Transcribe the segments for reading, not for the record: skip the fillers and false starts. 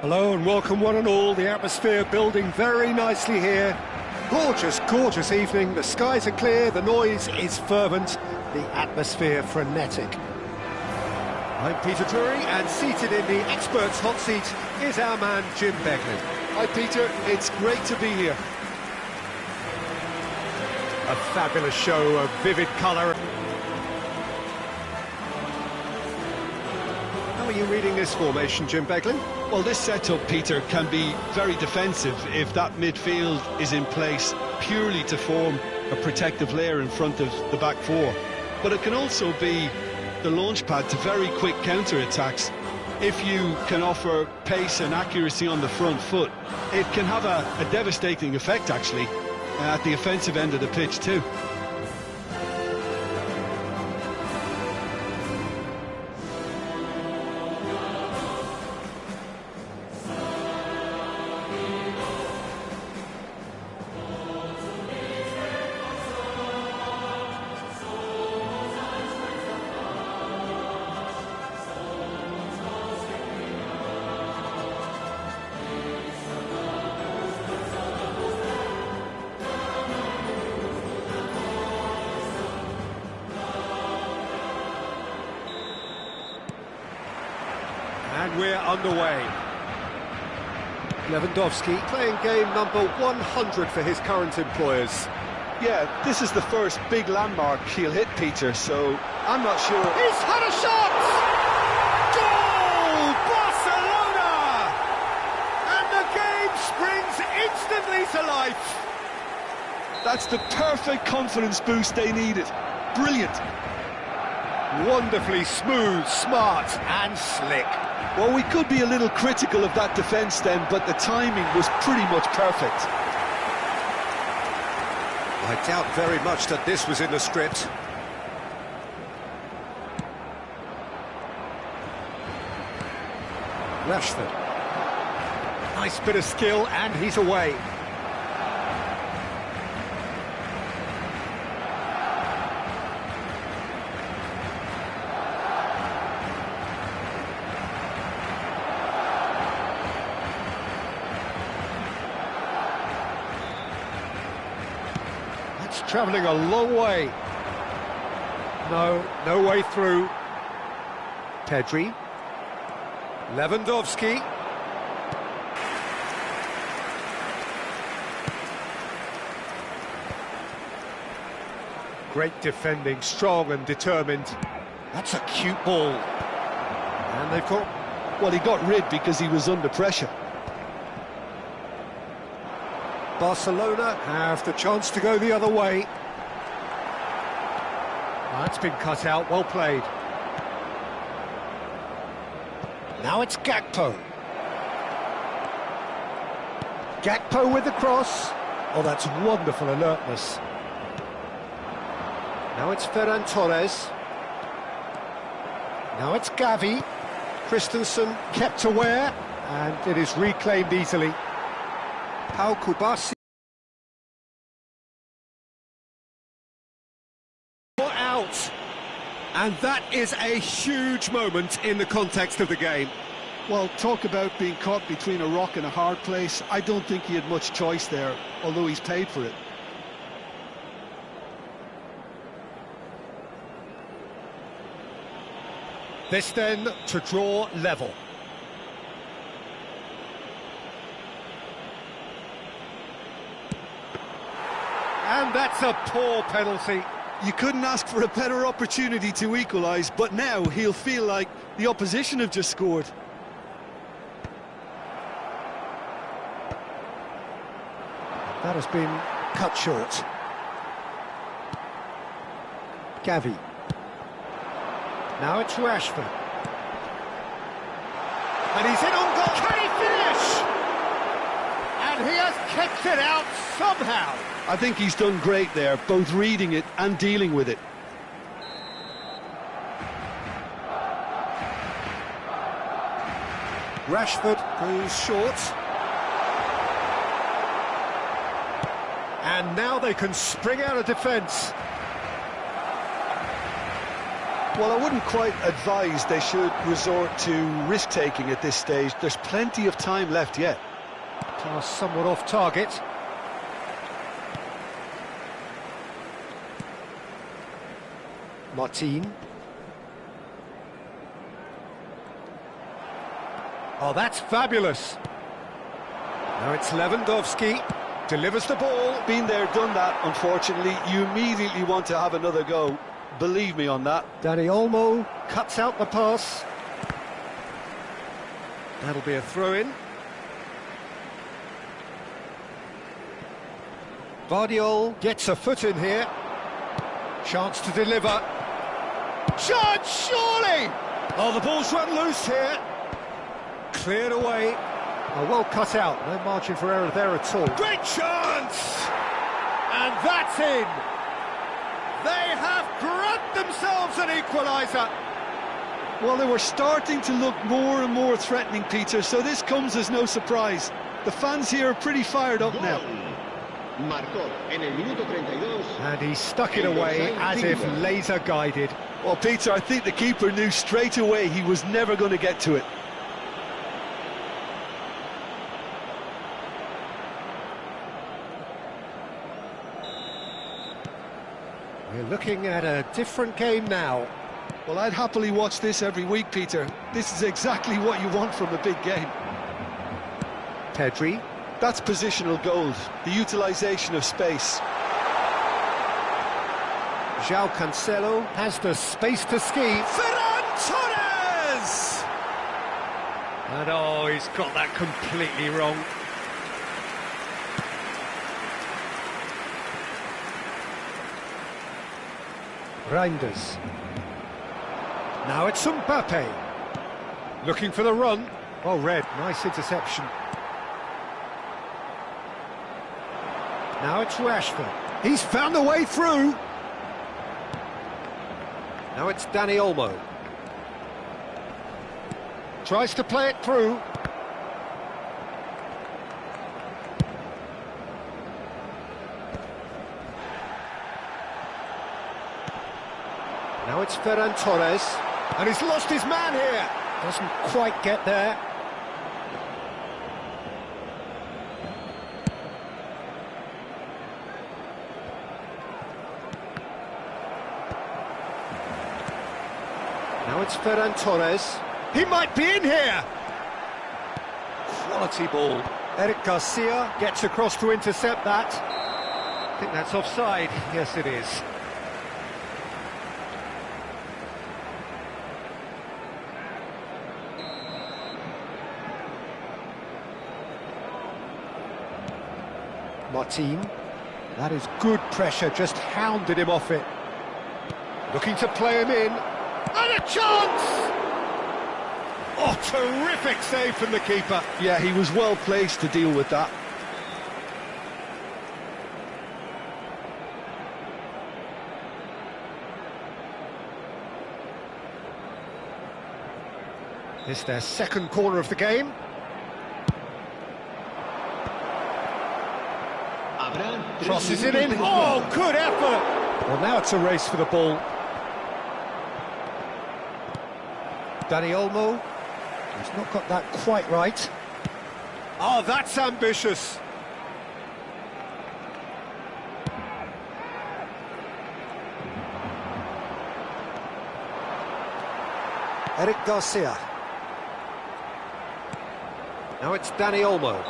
Hello and welcome one and all. The atmosphere building very nicely here. Gorgeous, gorgeous evening. The skies are clear, the noise is fervent, the atmosphere frenetic. I'm Peter Drury, and seated in the experts' hot seat is our man Jim Beglin. Hi Peter, it's great to be here. A fabulous show of vivid colour. How are you reading this formation, Jim Beglin? Well, this setup, Peter, can be very defensive if that midfield is in place purely to form a protective layer in front of the back four. But it can also be the launchpad to very quick counter-attacks. If you can offer pace and accuracy on the front foot, it can have a devastating effect, actually, at the offensive end of the pitch too. And we're underway. Lewandowski playing game number 100 for his current employers. Yeah, this is the first big landmark he'll hit, Peter, so I'm not sure. He's had a shot! Goal! Barcelona! And the game springs instantly to life. That's the perfect confidence boost they needed. Brilliant. Wonderfully smooth, smart and slick. Well, we could be a little critical of that defence then, but the timing was pretty much perfect. I doubt very much that this was in the script. Rashford. Nice bit of skill, and he's away. Travelling a long way. No way through. Pedri. Lewandowski. Great defending, strong and determined. That's a cute ball. And they've got... Well, he got rid because he was under pressure. Barcelona have the chance to go the other way. That's been cut out, well played. Now it's Gakpo. Gakpo with the cross. Oh, that's wonderful alertness. Now it's Ferran Torres. Now it's Gavi. Christensen kept aware, and it is reclaimed easily. How Kubasi out, and that is a huge moment in the context of the game. Well, talk about being caught between a rock and a hard place. I don't think he had much choice there, although he's paid for it. This then to draw level. And that's a poor penalty. You couldn't ask for a better opportunity to equalise, but now he'll feel like the opposition have just scored. That has been cut short. Gavi. Now it's Rashford. And he's in on goal. Can he finish? And he has kept it out somehow. I think he's done great there, both reading it and dealing with it. Rashford goes short. And now they can spring out of defence. Well, I wouldn't quite advise they should resort to risk-taking at this stage. There's plenty of time left yet. Pass somewhat off target. Martin. Oh, that's fabulous. Now it's Lewandowski. Delivers the ball. Been there, done that, unfortunately. You immediately want to have another go. Believe me on that. Dani Olmo cuts out the pass. That'll be a throw-in. Vardiol gets a foot in here. Chance to deliver. Chance, surely! Oh, the ball's run loose here. Cleared away. Oh, well cut out. No margin for error there at all. Great chance! And that's in. They have grabbed themselves an equaliser. Well, they were starting to look more and more threatening, Peter, so this comes as no surprise. The fans here are pretty fired up now. And he stuck it away as if laser guided. Well, Peter, I think the keeper knew straight away he was never going to get to it. We're looking at a different game now. Well, I'd happily watch this every week, Peter. This is exactly what you want from a big game. Pedri. That's positional goals, the utilisation of space. João Cancelo has the space to ski. Ferran Torres! And oh, he's got that completely wrong. Reinders. Now it's Mbappe. Looking for the run. Oh, Red, nice interception. Now it's Rashford. He's found the way through. Now it's Dani Olmo. Tries to play it through. Now it's Ferran Torres. And he's lost his man here. Doesn't quite get there. Now it's Ferran Torres. He might be in here. Quality ball. Eric Garcia gets across to intercept that. I think that's offside. Yes, it is. Martin. That is good pressure, just hounded him off it. Looking to play him in. And a chance! Oh, terrific save from the keeper. Yeah, he was well placed to deal with that. It's their second corner of the game. Crosses it in. Oh, good effort! Well, now it's a race for the ball. Dani Olmo. He's not got that quite right. Oh, that's ambitious. Eric Garcia. Now it's Dani Olmo.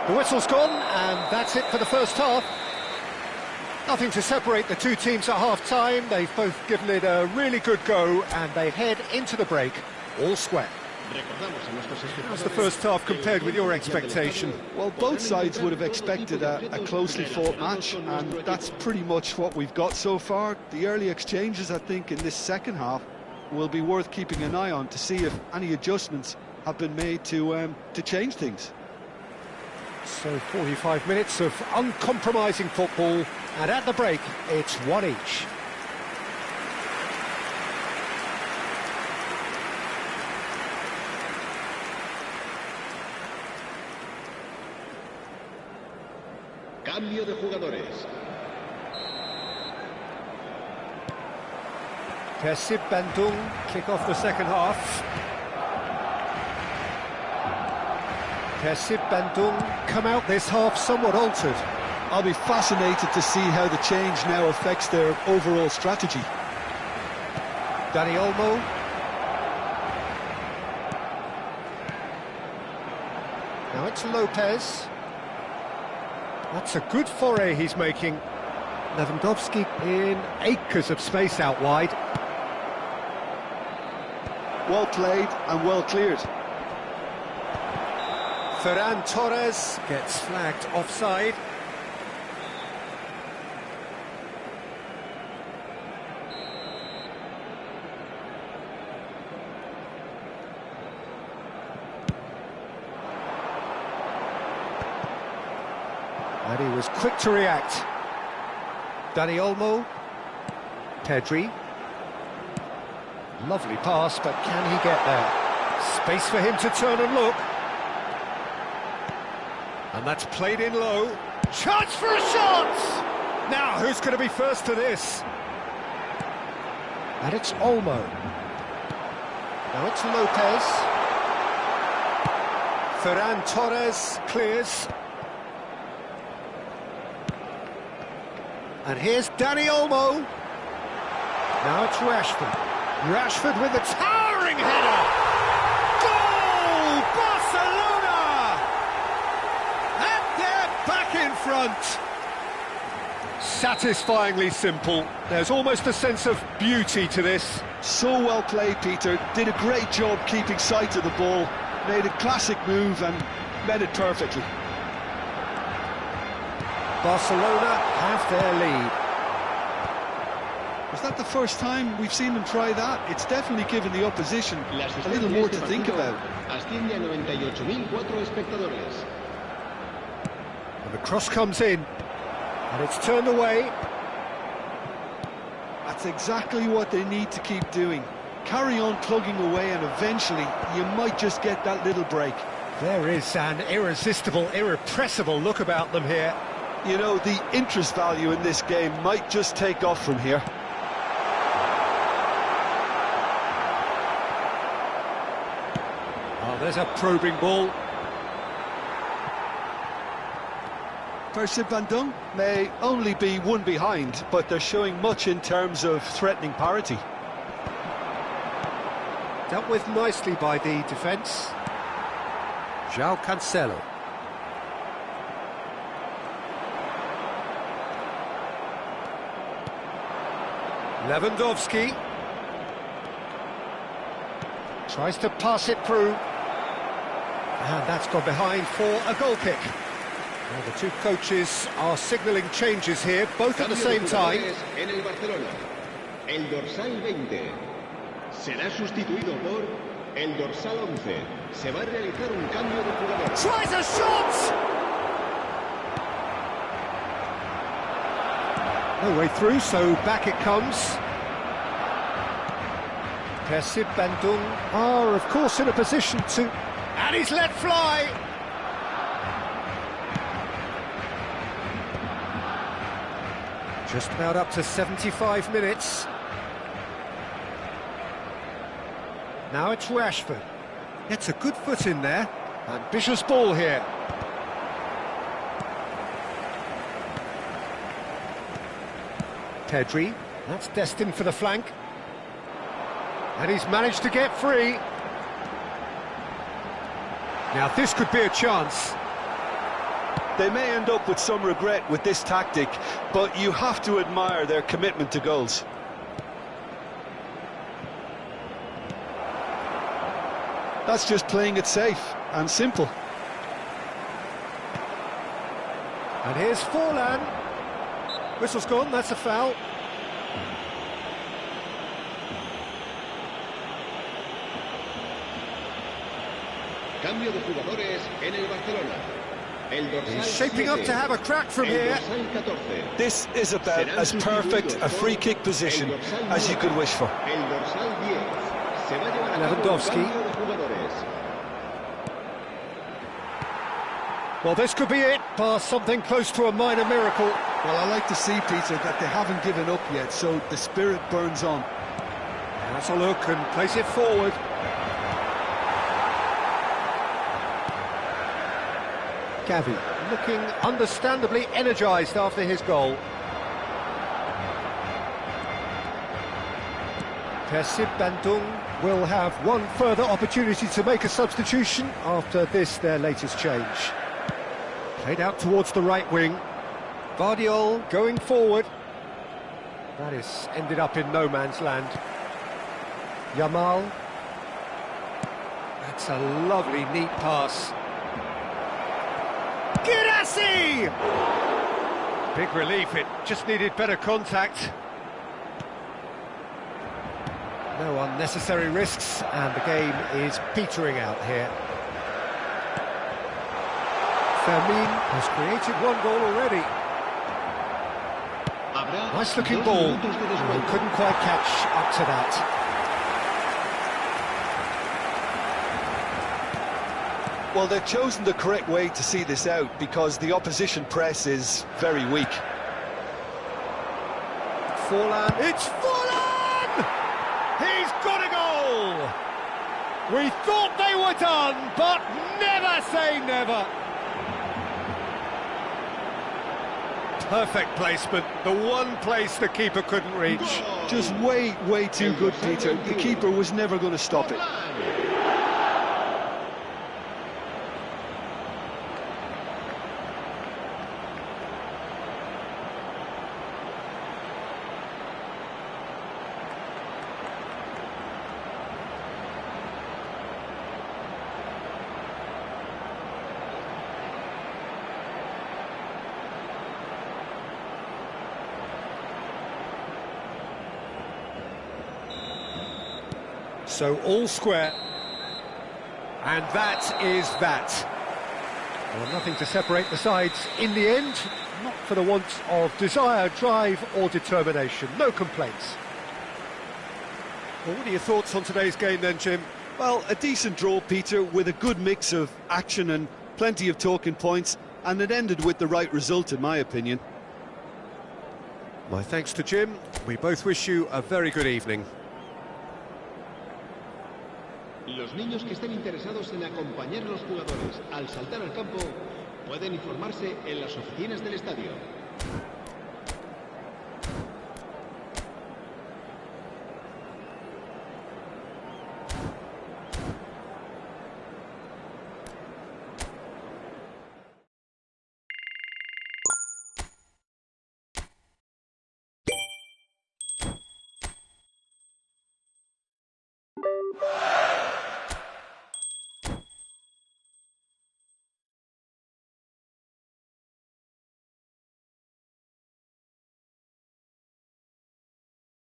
The whistle's gone, and that's it for the first half. Nothing to separate the two teams at half-time. They've both given it a really good go, and they head into the break all square. How's the first half compared with your expectation? Well, both sides would have expected a closely fought match, and that's pretty much what we've got so far. The early exchanges, I think, in this second half will be worth keeping an eye on to see if any adjustments have been made to change things. So 45 minutes of uncompromising football, and at the break, it's one each. Cambio de jugadores. Persib Bandung kick off the second half. Persib Bandung come out this half somewhat altered. I'll be fascinated to see how the change now affects their overall strategy. Dani Olmo. Now it's Lopez. That's a good foray he's making. Lewandowski in acres of space out wide. Well played and well cleared. Ferran Torres gets flagged offside. And he was quick to react. Dani Olmo. Pedri. Lovely pass, but can he get there? Space for him to turn and look. And that's played in low. Chance for a shot! Now, who's going to be first to this? And it's Olmo. Now it's Lopez. Ferran Torres clears. And here's Dani Olmo. Now it's Rashford. Rashford with the towering header. Goal! Barcelona! And they're back in front. Satisfyingly simple. There's almost a sense of beauty to this. So well played, Peter. Did a great job keeping sight of the ball. Made a classic move and led it perfectly. Barcelona have their lead. Was that the first time we've seen them try that? It's definitely given the opposition a little more to think about. Asciende a 98.004 espectadores. And the cross comes in. And it's turned away. That's exactly what they need to keep doing. Carry on plugging away and eventually you might just get that little break. There is an irresistible, irrepressible look about them here. You know, the interest value in this game might just take off from here. Oh, there's a probing ball. Persib Bandung may only be one behind, but they're showing much in terms of threatening parity. Dealt with nicely by the defence. João Cancelo. Lewandowski. Tries to pass it through. And that's gone behind for a goal kick. Well, the two coaches are signalling changes here, both at the same time. En el Barcelona, el dorsal 20 será sustituido por el dorsal 11. Se va a realizar un cambio de jugador. Tries a shot! No way through, so back it comes. Persib Bandung are, of course, in a position to... And he's let fly! Just about up to 75 minutes. Now it's Rashford. Gets a good foot in there. Ambitious ball here. Pedri, that's destined for the flank. And he's managed to get free. Now this could be a chance. They may end up with some regret with this tactic, but you have to admire their commitment to goals. That's just playing it safe and simple. And here's Forlan. Whistle's gone, that's a foul. Cambio de jugadores en el Barcelona. El dorsal He's shaping up to have a crack from here. This is about as perfect a free kick position as you could wish for. El dorsal 10 se va a llevar a cabo un Lewandowski. cambio de jugadores. Well, this could be it, bar something close to a minor miracle. Well, I like to see, Peter, that they haven't given up yet, so the spirit burns on. Has a look and place it forward. Gavi looking understandably energised after his goal. Persib will have one further opportunity to make a substitution after this, their latest change. Played out towards the right wing. Vardiol going forward. That is ended up in no man's land. Yamal. That's a lovely, neat pass. Girassi! Big relief, it just needed better contact. No unnecessary risks, and the game is petering out here. Fermin has created one goal already. Nice looking ball, he couldn't quite catch up to that. Well, they've chosen the correct way to see this out because the opposition press is very weak. Forlan, it's Forlan! He's got a goal! We thought they were done, but never say never. Perfect placement, the one place the keeper couldn't reach. Just way too good, Peter. The keeper was never going to stop it. So all square, and that is that. Well, nothing to separate the sides in the end, not for the want of desire, drive or determination, no complaints. Well, what are your thoughts on today's game then, Jim? Well, a decent draw, Peter, with a good mix of action and plenty of talking points, and it ended with the right result, in my opinion. My thanks to Jim. We both wish you a very good evening. Los niños que estén interesados en acompañar a los jugadores al saltar al campo pueden informarse en las oficinas del estadio.